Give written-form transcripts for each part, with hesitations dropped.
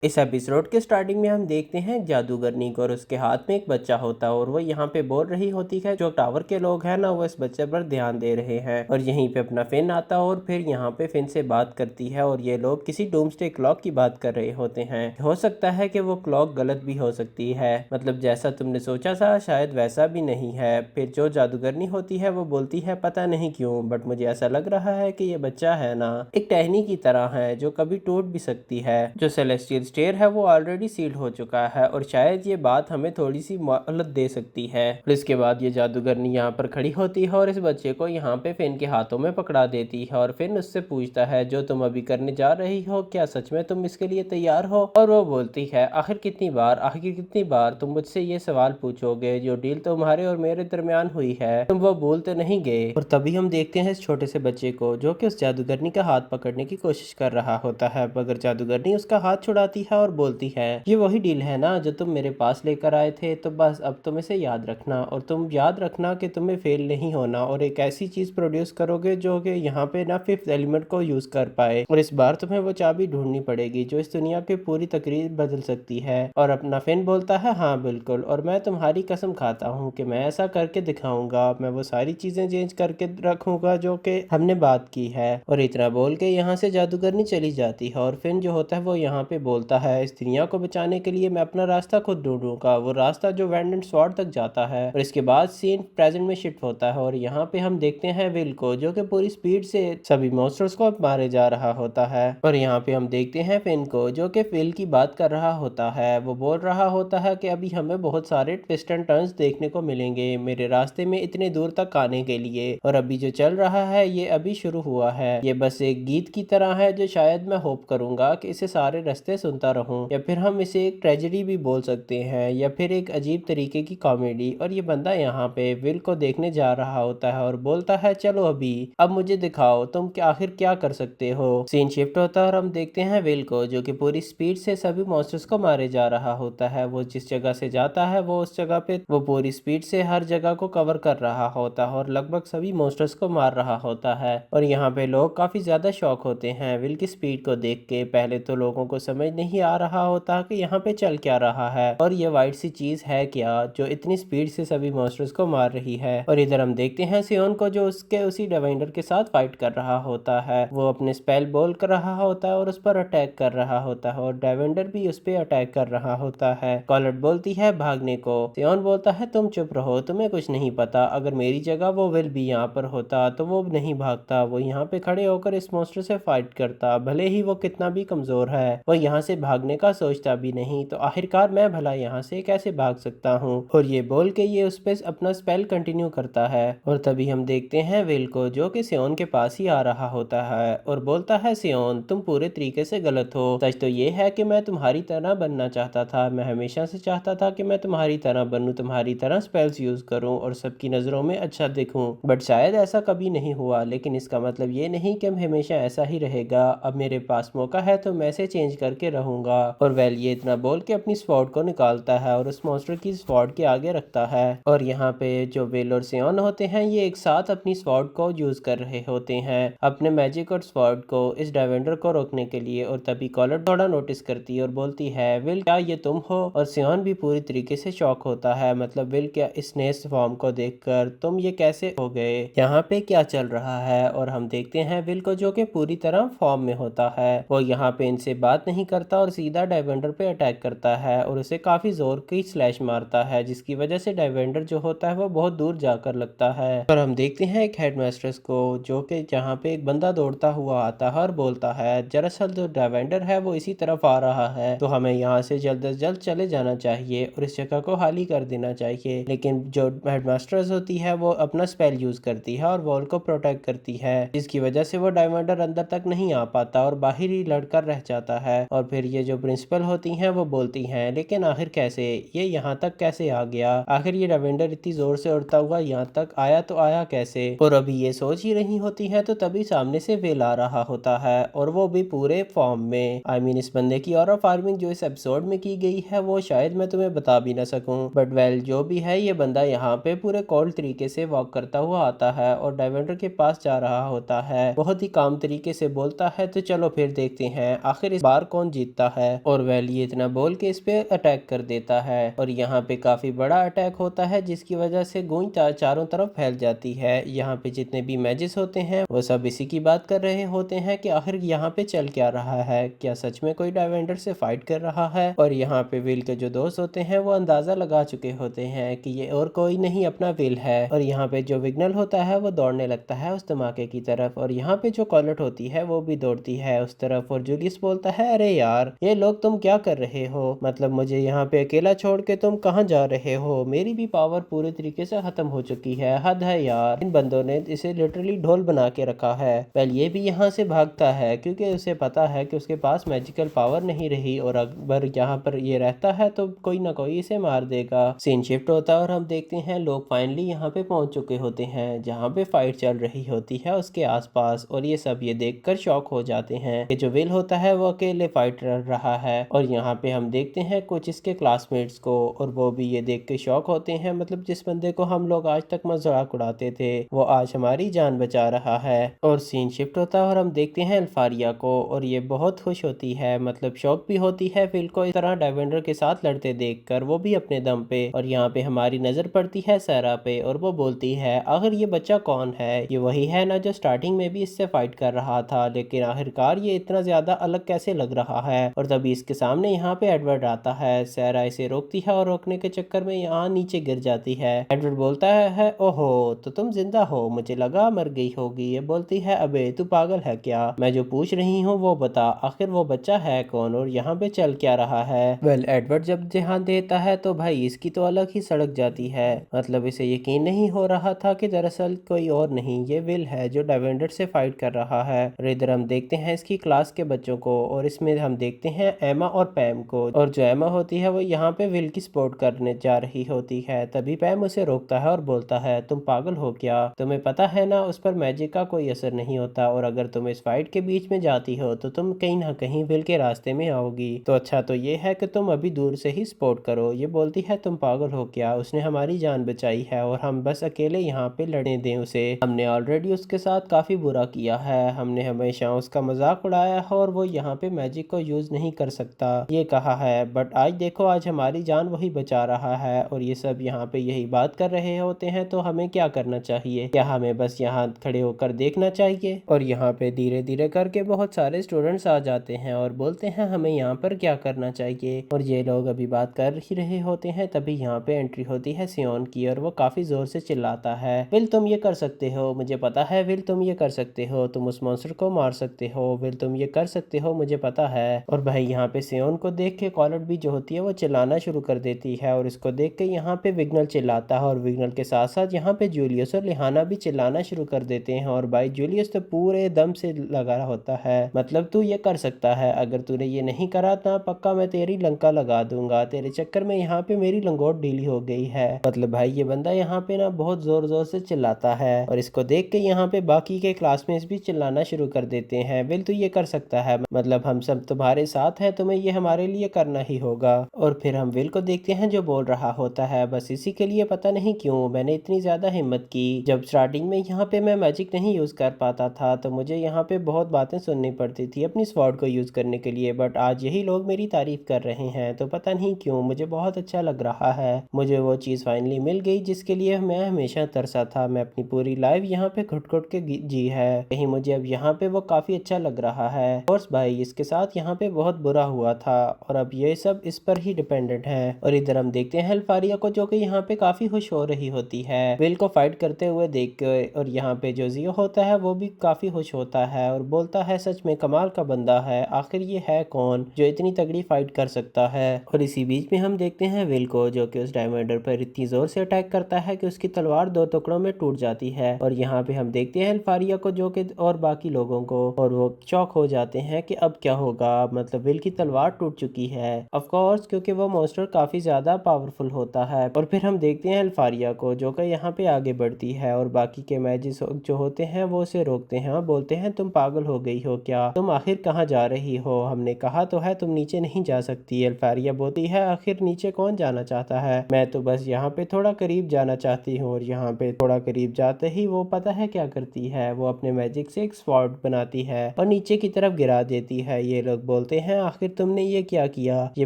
इस एपिसोड के स्टार्टिंग में हम देखते हैं जादूगरनी को और उसके हाथ में एक बच्चा होता है और वो यहाँ पे बोल रही होती है। जो टावर के लोग हैं ना वो इस बच्चे पर ध्यान दे रहे हैं और यहीं पे अपना फिन आता है और फिर यहाँ पे फिन से बात करती है और ये लोग किसी डूम्सडे क्लॉक की बात कर रहे होते हैं। हो सकता है कि वो क्लॉक गलत भी हो सकती है, मतलब जैसा तुमने सोचा था शायद वैसा भी नहीं है। फिर जो जादूगरनी होती है वो बोलती है पता नहीं क्यों बट मुझे ऐसा लग रहा है कि ये बच्चा है ना एक टहनी की तरह है जो कभी टूट भी सकती है। जो सेलेस्टियल स्टेयर है वो ऑलरेडी सील्ड हो चुका है और शायद ये बात हमें थोड़ी सी मोहलत दे सकती है। और इसके बाद ये जादूगरनी यहाँ पर खड़ी होती है और इस बच्चे को यहाँ पे फिन के हाथों में पकड़ा देती है और फिन उससे पूछता है जो तुम अभी करने जा रही हो क्या सच में तुम इसके लिए तैयार हो। और वो बोलती है आखिर कितनी बार तुम मुझसे ये सवाल पूछोगे, जो डील तुम्हारे और मेरे दरमियान हुई है तुम वो भूल तो नहीं गए। और तभी हम देखते हैं इस छोटे से बच्चे को जो कि उस जादूगरनी का हाथ पकड़ने की कोशिश कर रहा होता है, मगर जादूगरनी उसका हाथ छुड़ाती है और बोलती है ये वही डील है ना जो तुम मेरे पास लेकर आए थे, तो बस अब तुम इसे याद रखना और तुम याद रखना कि तुम्हें फेल नहीं होना और एक ऐसी चीज प्रोड्यूस करोगे जो कि यहाँ पे ना फिफ्थ एलिमेंट को यूज कर पाए। और इस बार तुम्हें वो चाबी ढूंढनी पड़ेगी जो इस दुनिया की पूरी तकरीर बदल सकती है। और अपना फिन बोलता है हाँ बिल्कुल, और मैं तुम्हारी कसम खाता हूँ कि मैं ऐसा करके दिखाऊंगा, मैं वो सारी चीजें चेंज करके रखूंगा जो कि हमने बात की है। और इतना बोल के यहाँ से जादूगरनी चली जाती है और फिन जो होता है वो यहाँ पे बोलता है इस दुनिया को बचाने के लिए मैं अपना रास्ता खुद ढूंढूंगा, वो रास्ता जो वेंडेंट स्वॉर्ड तक जाता है। और इसके बाद सीन प्रेजेंट में शिफ्ट होता है और यहाँ पे हम देखते हैं विल को जो कि पूरी स्पीड से सभी मॉन्स्टर्स को मारे जा रहा होता है। और यहाँ पे हम देखते हैं फिन को जो कि विल की बात कर रहा होता है। वो बोल रहा होता है कि अभी हमें बहुत सारे ट्विस्ट एंड टर्न्स देखने को मिलेंगे मेरे रास्ते में इतने दूर तक आने के लिए, और अभी जो चल रहा है ये अभी शुरू हुआ है। ये बस एक गीत की तरह है जो शायद मैं होप करूंगा कि इसे सारे रास्ते सुनता रहूं, या फिर हम इसे एक ट्रेजेडी भी बोल सकते हैं या फिर एक अजीब तरीके की कॉमेडी। और ये बंदा यहाँ पे विल को देखने जा रहा होता है और बोलता है चलो अभी अब मुझे दिखाओ तुम क्या आखिर क्या कर सकते हो। सीन शिफ्ट होता है और हम देखते हैं विल को जो कि पूरी स्पीड से सभी मॉन्स्टर्स को मारे जा रहा होता है। वो जिस जगह से जाता है वो उस जगह पे वो पूरी स्पीड से हर जगह को कवर कर रहा होता है और लगभग सभी मॉन्स्टर्स को मार रहा होता है। और यहाँ पे लोग काफी ज्यादा शॉक होते हैं विल की स्पीड को देख के। पहले तो लोगों को समझ नहीं आ रहा होता कि यहाँ पे चल क्या रहा है और ये वाइट सी चीज है क्या जो इतनी स्पीड से सभी मॉन्स्टर्स को मार रही है। और इधर हम देखते हैं सियोन को जो उसके उसी डिवाइडर के साथ फाइट कर रहा होता है। वो अपने स्पेल बोल कर रहा होता है और उस पर अटैक कर रहा होता है और डिवाइडर भी उस पर अटैक कर रहा होता है। कॉलट बोलती है भागने को, सियोन बोलता है तुम चुप रहो तुम्हें कुछ नहीं पता, अगर मेरी जगह वो विल भी यहाँ पर होता तो वो नहीं भागता, वो यहाँ पे खड़े होकर इस मॉन्स्टर से फाइट करता, भले ही वो कितना भी कमजोर है वो यहाँ से भागने का सोचता भी नहीं, तो आखिरकार मैं भला यहाँ से कैसे भाग सकता हूँ। और ये बोल के ये उस पे अपना स्पेल कंटिन्यू करता है। और तभी हम देखते हैं विल को जो कि सियोन के पास ही आ रहा होता है और बोलता है सियोन तुम पूरे तरीके से गलत हो, सच तो ये है कि मैं तुम्हारी तरह बनना चाहता था, मैं हमेशा से चाहता था कि मैं तुम्हारी तरह बनूं, तुम्हारी तरह स्पेल्स यूज करूं और सबकी नजरों में अच्छा दिखूं, बट शायद ऐसा कभी नहीं हुआ, लेकिन इसका मतलब ये नहीं कि हमेशा ऐसा ही रहेगा, अब मेरे पास मौका है तो मैं इसे चेंज करके रहूंगा। और वेल ये इतना बोल के अपनी स्वॉर्ड को निकालता है और उस मॉन्स्टर की स्वॉर्ड के आगे रखता है। और यहाँ पे जो विल और सियोन होते हैं ये एक साथ अपनी स्वॉर्ड को यूज कर रहे होते हैं अपने मैजिक और स्वॉर्ड को इस डायवेंडर को रोकने के लिए। और तभी कॉलर थोड़ा नोटिस करती है और बोलती है विल क्या ये तुम हो। और सियोन भी पूरी तरीके से शॉक होता है, मतलब विल क्या इस नए फॉर्म को देखकर तुम ये कैसे हो गए, यहाँ पे क्या चल रहा है। और हम देखते हैं विल को जो कि पूरी तरह फॉर्म में होता है, वो यहाँ पे इनसे बात नहीं करता और सीधा डाइवेंडर पे अटैक करता है और उसे काफी जोर की स्लैश मारता है जिसकी वजह से डाइवेंडर जो होता है वो बहुत दूर जाकर लगता है। और हम देखते हैं एक हेडमास्टर्स को जो कि जहाँ पे एक बंदा दौड़ता हुआ आता है और बोलता है दरअसल जो डाइवेंडर है वो इसी तरफ आ रहा है, तो हमें यहाँ से जल्द से जल्द चले जाना चाहिए और इस जगह को खाली कर देना चाहिए। लेकिन जो हेडमास्टर्स होती है वो अपना स्पेल यूज करती है और वॉल को प्रोटेक्ट करती है जिसकी वजह से वो डायमंडर अंदर तक नहीं आ पाता और बाहर ही लड़कर रह जाता है। और फिर ये जो प्रिंसिपल होती हैं वो बोलती हैं लेकिन आखिर कैसे ये यहाँ तक कैसे आ गया, आखिर ये डायमंडर इतनी जोर से उड़ता हुआ यहाँ तक आया तो आया कैसे। और अभी ये सोच ही रही होती है तो तभी सामने से वेल आ रहा होता है और वो भी पूरे फॉर्म में। आई मीन इस बंदे की और फार्मिंग जो इस एपिसोड में की गई है वो शायद मैं तुम्हें बता भी ना सकूं, बट वेल जो भी है ये बंदा यहाँ पे पूरे कोल्ड तरीके से वॉक करता हुआ आता है और डायवेंडर के पास जा रहा होता है, बहुत ही काम तरीके से बोलता है तो चलो फिर देखते हैं आखिर इस बार कौन जीत दिखता है और वेल ये इतना बोल के इस पे अटैक कर देता है और यहाँ पे काफी बड़ा अटैक होता है जिसकी वजह से गूंज चारों तरफ फैल जाती है। यहाँ पे जितने भी मैजेस होते हैं वो सब इसी की बात कर रहे होते हैं कि आखिर यहाँ पे चल क्या रहा है, क्या सच में कोई डाइवेंडर से फाइट कर रहा है। और यहाँ पे विल के जो दोस्त होते हैं वो अंदाजा लगा चुके होते हैं कि ये और कोई नहीं अपना विल है। और यहाँ पे जो विग्नल होता है वो दौड़ने लगता है उस धमाके की तरफ और यहाँ पे जो कॉलेट होती है वो भी दौड़ती है उस तरफ। और जूलियस बोलता है, अरे यार ये लोग तुम क्या कर रहे हो, मतलब मुझे यहाँ पे अकेला छोड़ के तुम कहाँ जा रहे हो, मेरी भी पावर पूरी तरीके से खत्म हो चुकी है, हद है यार, इन बंदों ने इसे लिटरली ढोल बना के रखा है। वेल ये भी यहाँ से भागता है क्योंकि उसे पता है कि उसके पास मैजिकल पावर नहीं रही और अगर यहाँ पर ये रहता है तो कोई ना कोई इसे मार देगा। सीन शिफ्ट होता है और हम देखते हैं लोग फाइनली यहाँ पे पहुंच चुके होते हैं जहाँ पे फाइट चल रही होती है उसके आसपास। और ये सब ये देखकर शॉक हो जाते हैं कि जो विल होता है वो अकेले फाइट कर रहा है। और यहाँ पे हम देखते हैं कुछ इसके क्लासमेट्स को और वो भी ये देख के शॉक होते हैं, मतलब जिस बंदे को हम लोग आज तक मजाक उड़ाते थे वो आज हमारी जान बचा रहा है। और सीन शिफ्ट होता है और हम देखते हैं अल्फारिया को और ये बहुत खुश होती है, मतलब शौक भी होती है विल को इस तरह डाइवेंडर के साथ लड़ते देखकर, वो भी अपने दम पे। और यहाँ पे हमारी नजर पड़ती है सारा पे और वो बोलती है, आखिर ये बच्चा कौन है, ये वही है ना जो स्टार्टिंग में भी इससे फाइट कर रहा था, लेकिन आखिरकार ये इतना ज्यादा अलग कैसे लग रहा है। और तभी इसके सामने यहाँ पे एडवर्ड आता है, सारा इसे रोकती है और रोकने के चक्कर में यहाँ नीचे गिर जाती है। एडवर्ड बोलता है ओहो तो तुम जिंदा हो, मुझे लगा मर गई होगी। ये बोलती है, अबे तू पागल है क्या, मैं जो पूछ रही हूँ वो बता, आखिर वो बच्चा है कौन और यहाँ पे चल क्या रहा है। वेल एडवर्ड जब ध्यान देता है तो भाई इसकी तो अलग ही सड़क जाती है, मतलब इसे यकीन नहीं हो रहा था कि दरअसल कोई और नहीं ये विल है जो डाइवेंडर से फाइट कर रहा है। और इधर हम देखते हैं इसकी क्लास के बच्चों को और इसमें हम देखते हैं एमा और पैम को। और जो एमा होती है वो यहाँ पे विल की सपोर्ट करने जा रही होती है, तभी पैम उसे रोकता है और बोलता है, तुम पागल हो क्या, तुम्हें पता है ना उस पर मैजिक का कोई असर नहीं होता और अगर तुम इस फाइट के बीच में जाती हो तो तुम कहीं ना कहीं विल के रास्ते में आओगी, तो अच्छा तो ये है कि तुम अभी दूर से ही सपोर्ट करो। ये बोलती है, तुम पागल हो क्या, उसने हमारी जान बचाई है और हम बस अकेले यहाँ पे लड़ने दें उसे, हमने ऑलरेडी उसके साथ काफी बुरा किया है, हमने हमेशा उसका मजाक उड़ाया है और वो यहाँ पे मैजिक को यूज नहीं कर सकता ये कहा है, बट आज देखो आज हमारी जान वही बचा रहा है। और ये सब यहाँ पे यही बात कर रहे होते हैं, तो हमें क्या करना चाहिए, क्या हमें बस यहाँ खड़े होकर देखना चाहिए। और यहाँ पे धीरे धीरे करके बहुत सारे स्टूडेंट्स आ जाते हैं और बोलते हैं हमें यहाँ पर क्या करना चाहिए। और ये लोग अभी बात कर ही रहे होते हैं तभी यहाँ पे एंट्री होती है सियोन की और वो काफी जोर से चिल्लाता है, विल तुम ये कर सकते हो, मुझे पता है विल तुम ये कर सकते हो, तुम उस मॉन्स्टर को मार सकते हो, विल तुम ये कर सकते हो, मुझे पता है। और भाई यहाँ पे सियोन को देख के कॉलेट भी जो होती है वो चिल्लाना शुरू कर देती है और इसको देख के यहाँ पे विग्नल चिल्लाता है और विग्नल के साथ साथ यहाँ पे जूलियस और लिहाना भी चिल्लाना शुरू कर देते हैं। और भाई जूलियस तो पूरे दम से लगा रहा होता है, मतलब तू ये कर सकता है, अगर तूने ये नहीं करा तो पक्का मैं तेरी लंका लगा दूंगा, तेरे चक्कर में यहाँ पे मेरी लंगोट ढीली हो गई है। मतलब भाई ये बंदा यहाँ पे ना बहुत जोर जोर से चिल्लाता है और इसको देख के यहाँ पे बाकी के क्लासमेट्स भी चिल्लाना शुरू कर देते हैं, विल तू ये कर सकता है, मतलब हम सब तुम्हारे साथ हैं, तुम्हें ये हमारे लिए करना ही होगा। और फिर हम विल को देखते हैं जो बोल रहा होता है, बस इसी के लिए पता नहीं क्यों मैंने इतनी ज्यादा हिम्मत की, जब स्टार्टिंग में यहाँ पे मैं मैजिक नहीं यूज कर पाता था तो मुझे यहाँ पे बहुत बातें सुननी पड़ती थी अपनी स्वॉर्ड को यूज करने के लिए, बट आज यही लोग मेरी तारीफ कर रहे हैं तो पता नहीं क्यों मुझे बहुत अच्छा लग रहा है, मुझे वो चीज फाइनली मिल गई जिसके लिए मैं हमेशा तरसा था, मैं अपनी पूरी लाइफ यहाँ पे घुट घुट के जी है, कहीं मुझे अब यहाँ पे वो काफी अच्छा लग रहा है। और भाई इसके साथ यहाँ पे बहुत बुरा हुआ था और अब ये सब इस पर ही डिपेंडेंट है। और इधर हम देखते हैं अल्फारिया को जो कि यहाँ पे काफी खुश हो रही होती है विल को फाइट करते हुए देख के, और यहाँ पे जो जियो होता है वो भी काफी खुश होता है और बोलता है सच में कमाल का बंदा है, आखिर ये है कौन जो इतनी तगड़ी फाइट कर सकता है। और इसी बीच में हम देखते हैं विल को जो कि उस डायमंडर पर इतनी जोर से अटैक करता है कि उसकी तलवार दो टुकड़ों में टूट जाती है। और यहाँ पे हम देखते हैं अल्फारिया को जो कि और बाकी लोगों को, और वो चौक हो जाते हैं कि अब क्या होगा, मतलब विल की तलवार टूट चुकी है ऑफ कोर्स क्योंकि वो मॉन्स्टर काफी ज्यादा पावरफुल होता है। और फिर हम देखते हैं अल्फारिया को जो कि यहाँ पे आगे बढ़ती है और बाकी के मैजिस जो होते हैं वो उसे रोकते हैं और बोलते हैं तुम पागल हो गई हो क्या, तुम आखिर कहाँ जा रही हो, हमने कहा तो है तुम नीचे नहीं जा सकती। अल्फारिया बोलती है आखिर नीचे कौन जाना चाहता है, मैं तो बस यहाँ पे थोड़ा करीब जाना चाहती हूँ। और यहाँ पे थोड़ा करीब जाते ही वो पता है क्या करती है, वो अपने मैजिक से एक स्वॉर्ड बनाती है और नीचे की तरफ गिरा देती है। ये लोग बोलते हैं आखिर तुमने ये क्या किया। ये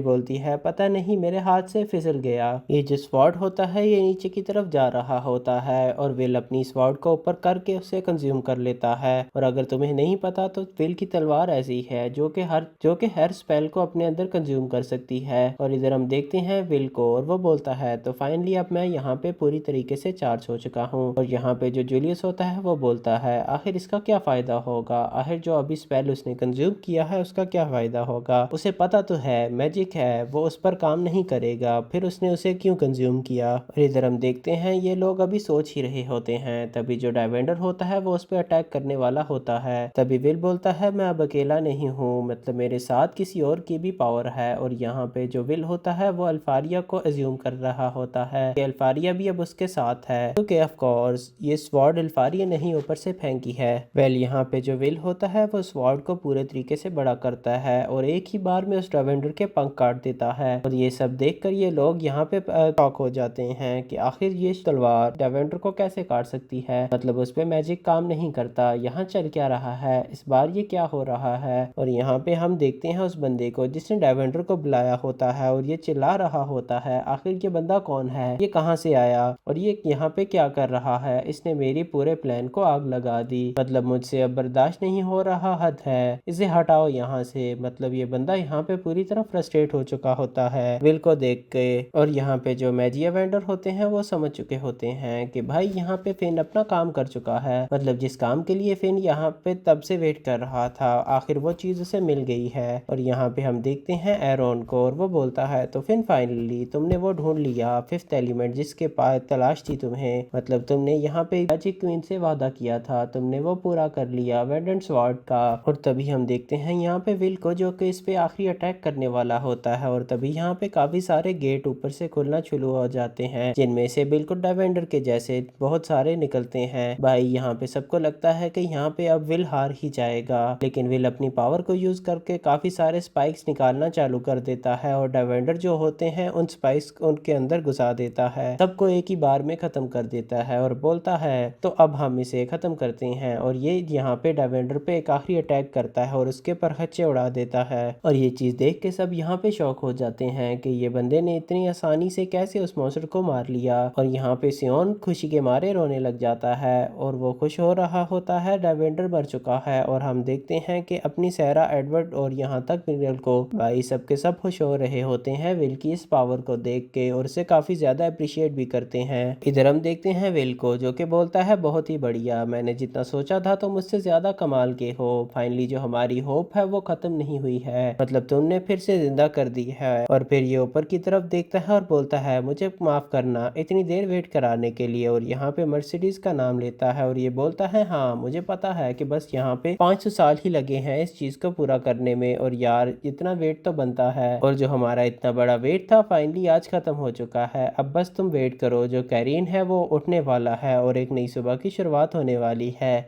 बोलती है पता नहीं मेरे हाथ से फिसल गया। ये जो स्वॉर्ड होता है ये नीचे की तरफ जा रहा होता है और विल अपनी स्वॉर्ड को ऊपर करके उसे कंज्यूम कर लेता है। और अगर तुम्हें नहीं पता तो विल की तलवार ऐसी है जो कि हर स्पेल को अपने अंदर कंज्यूम कर सकती है। और इधर हम देखते हैं विल को और वो बोलता है तो फाइनली अब मैं यहाँ पे पूरी तरीके से चार्ज हो चुका हूँ। और यहाँ पे जो जूलियस होता है वो बोलता है आखिर इसका क्या फायदा होगा, आखिर जो अभी स्पेल उसने कंज्यूम किया है उसका क्या फायदा होगा। उसे पता तो है मैजिक है वो उस पर काम नहीं करेगा, फिर उसने उसे क्यों कंज्यूम किया। और इधर हम देखते हैं ये लोग अभी सोच ही रहे होते हैं तभी जो डाइवेंडर होता है वो उस पर अटैक करने वाला होता है। तभी विल बोलता है मैं अब अकेला नहीं हूँ, मतलब मेरे साथ किसी और की भी पावर है। और यहाँ पे जो विल होता है वो अल्फारिया को एज्यूम कर रहा होता है कि अल्फारिया भी अब उसके साथ है, क्योंकि ऑफ कोर्स ये स्वॉर्ड अल्फारिया नहीं ऊपर से फेंकी है। वेल यहाँ पे जो विल होता है वो स्वॉर्ड को पूरे तरीके से बड़ा करता है और एक ही बार में उस डाइवेंडर के पंख काट देता है। और ये सब देखकर ये लोग यहाँ पे शॉक हो जाते हैं कि आखिर ये तलवार डाइवेंडर को कैसे काट सकती है, मतलब उस पे मैजिक काम नहीं करता, यहाँ चल क्या रहा है, इस बार ये क्या हो रहा है। और यहाँ पे हम देखते हैं उस बंदे को जिसने डाइवेंडर को बुलाया होता है और ये चिल्ला रहा होता है आखिर ये बंदा कौन है, ये कहाँ से आया और ये यहाँ पे क्या कर रहा है, इसने मेरी पूरे प्लान को आग लगा दी, मतलब मुझसे अब बर्दाश्त नहीं हो रहा, हद है, इसे हटाओ यहाँ से। मतलब ये बंदा यहाँ पे पूरी तरह फ्रस्ट्रेट हो चुका होता है विल को देख के। और यहाँ पे जो मैजिया वेंडर होते हैं वो समझ चुके होते हैं कि भाई यहाँ पे फिन अपना काम कर चुका है, मतलब जिस काम के लिए फिन यहाँ पे तब से वेट कर रहा था आखिर वो चीज उसे मिल गई है। और यहाँ पे हम देखते हैं एरोन को और वो बोलता है तो फिन फाइनली तुमने वो ढूंढ लिया फिफ्थ एलिमेंट जिसके पास तलाश थी तुम्हें, मतलब तुमने यहाँ पे मैजिक क्वीन से वादा किया था, तुमने वो पूरा कर लिया वेडेंट स्वॉर्ड का। और तभी हम देखते हैं यहाँ पे विल को जो कि इस पे आखिरी अटैक करने वाला होता है। और तभी यहाँ पे काफी सारे गेट ऊपर से खुलना शुरू हो जाते हैं जिनमें से बिल्कुल डाइवेंडर के जैसे बहुत सारे निकलते हैं। भाई यहाँ पे सबको लगता है कि यहाँ पे अब विल हार ही जाएगा, लेकिन विल अपनी पावर को यूज करके काफी सारे स्पाइक्स निकालना चालू कर देता है और डाइवेंडर जो होते हैं उन स्पाइक्स उनके अंदर घुसा देता है, सबको एक ही बार में खत्म कर देता है और बोलता है तो अब हम इसे खत्म करते हैं। और ये यहाँ पे डाइवेंडर पे एक आखिरी अटैक करता है और उसके पर हच्चे उड़ा देता है। और ये चीज देख के सब यहाँ पे शॉक हो जाते हैं कि ये बंदे ने इतनी आसानी से कैसे उस मॉन्स्टर को मार लिया। और यहाँ पे सियोन खुशी के मारे रोने लग जाता है और वो खुश हो रहा होता है डाइवेंडर मर चुका है। और हम देखते हैं कि अपनी सहरा एडवर्ड और यहाँ तक मिरियल को भाई सबके सब खुश हो रहे होते हैं विल की इस पावर को देख के और उसे काफी ज्यादा अप्रिशिएट भी करते हैं। इधर हम देखते हैं विल को जो कि बोलता है बहुत ही बढ़िया, मैंने जितना सोचा था तो मुझसे ज्यादा कमाल के हो, फाइनली जो हमारी होप है वो खत्म नहीं हुई है, मतलब तुमने फिर से जिंदा कर दी है। और फिर ये ऊपर की तरफ देखता है और बोलता है मुझे माफ करना इतनी देर वेट कराने के लिए। और यहाँ पे मर्सिडीज का नाम लेता है और ये बोलता है हाँ मुझे पता है कि बस यहाँ पे 500 साल ही लगे हैं इस चीज को पूरा करने में, और यार इतना वेट तो बनता है, और जो हमारा इतना बड़ा वेट था फाइनली आज खत्म हो चुका है, अब बस तुम वेट करो, जो कैरीन है वो उठने वाला है और एक नई सुबह की शुरुआत होने वाली है।